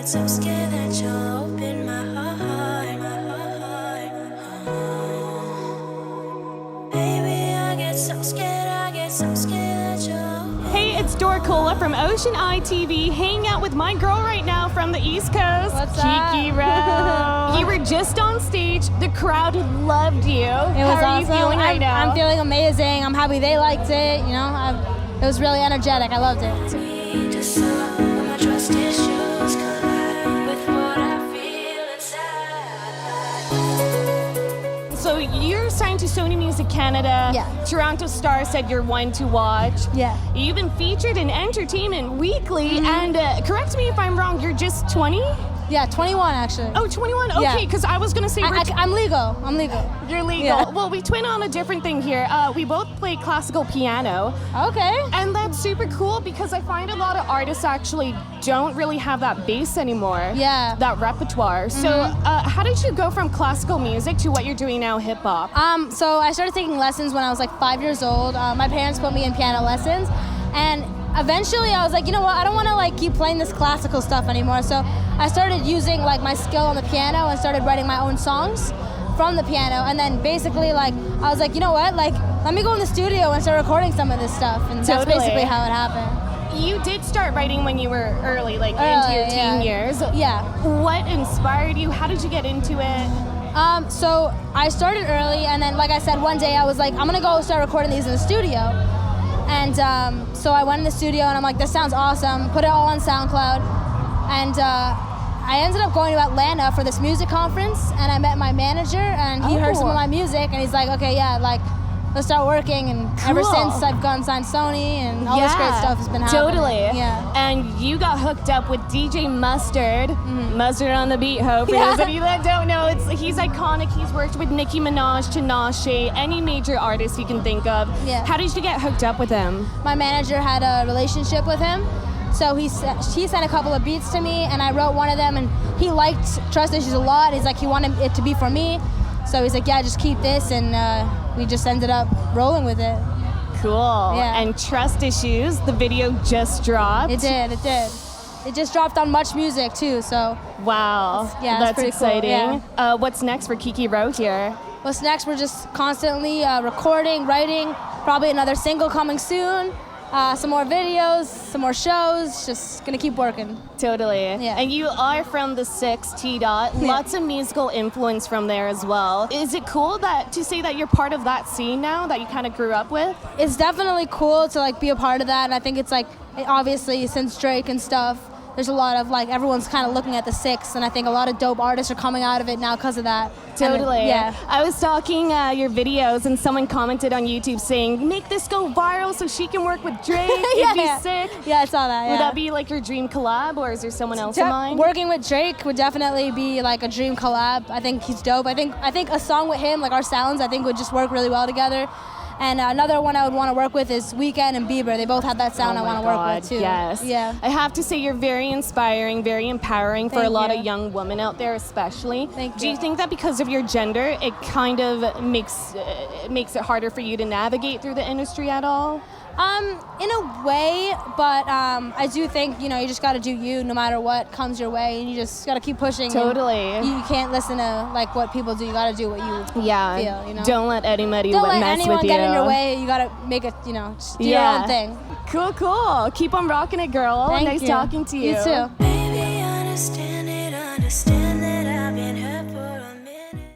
get so scared that you'll open my heart, Baby, I get so scared that you'll. Hey, it's Kola from Ocean Eye TV, hanging out with my girl right now from the East Coast, What's Kiki Rowe. You were just on stage. The crowd loved you. It was How are awesome. you feeling right now? I'm feeling amazing. I'm happy they liked it. You know, it was really energetic. I loved it. So you're signed to Sony Music Canada. Yeah. Toronto Star said you're one to watch. Yeah. You've been featured in Entertainment Weekly, and correct me if I'm wrong, you're just 20? Yeah, 21 actually. Oh, 21? Okay, because I was going to say I'm legal. I'm legal. You're legal. Yeah. Well, we twin on a different thing here. We both play classical piano. Okay. And that's super cool because I find a lot of artists actually don't really have that bass anymore. Yeah. That repertoire. So how did you go from classical music to what you're doing now, hip hop? So I started taking lessons when I was like 5 years old. My parents put me in piano lessons, and eventually I was like, you know what, I don't want to like keep playing this classical stuff anymore. So I started using like my skill on the piano and started writing my own songs from the piano. And then basically like I was like, you know what, like let me go in the studio and start recording some of this stuff. And that's basically how it happened. You did start writing when you were early, like into your teen years. Yeah. What inspired you? How did you get into it? So I started early, and then like I said, one day I was like, I'm gonna go start recording these in the studio. And so I went in the studio and I'm like, this sounds awesome. Put it all on SoundCloud. And I ended up going to Atlanta for this music conference, and I met my manager, and he heard some of my music, and he's like, okay, yeah, like, let's start working. And ever since, I've gone signed Sony, and all this great stuff has been happening. Totally. Yeah. And you got hooked up with DJ Mustard. Mustard on the beat, ho. For those of you that don't know, he's iconic. He's worked with Nicki Minaj, Tinashe, any major artist you can think of. Yeah. How did you get hooked up with him? My manager had a relationship with him. So he sent a couple of beats to me, and I wrote one of them, and he liked Trust Issues a lot. He's like, he wanted it to be for me. So he's like, yeah, just keep this, and we just ended up rolling with it. Cool. Yeah. And Trust Issues, the video just dropped. It did. It just dropped on Much Music too, so. Wow. That's pretty exciting. cool, yeah. What's next for Kiki Rowe here? What's next? We're just constantly recording, writing, probably another single coming soon. Some more videos, some more shows, just gonna keep working. Totally. Yeah. And you are from the 6 T dot. Yeah. Lots of musical influence from there as well. Is it cool to say that you're part of that scene now that you kind of grew up with? It's definitely cool to like be a part of that, and I think it's like, obviously since Drake and stuff, there's a lot of like, everyone's kind of looking at the 6, and I think a lot of dope artists are coming out of it now because of that. Totally. Yeah. I was stalking your videos, and someone commented on YouTube saying, make this go viral so she can work with Drake. It'd be sick. Yeah, I saw that. Yeah. Would that be like your dream collab, or is there someone else in mind? Working with Drake would definitely be like a dream collab. I think he's dope. I think a song with him, like our sounds, I think would just work really well together. And another one I would want to work with is Weeknd and Bieber. They both have that sound I want to work with too. Yes. Yeah. I have to say you're very inspiring, very empowering for a lot of young women out there, especially. Thank you. Do you think that because of your gender, it kind of makes it harder for you to navigate through the industry at all? In a way, but I do think, you know, you just got to do you no matter what comes your way, and you just got to keep pushing. Totally. You can't listen to like what people do. You got to do what you feel, you know? Don't let anybody Don't let mess anyone with you. get in your way. You got to make it, you know, just do your own thing. Cool. Keep on rocking it, girl. Thank nice you. talking to you. You too. Baby, understand it, understand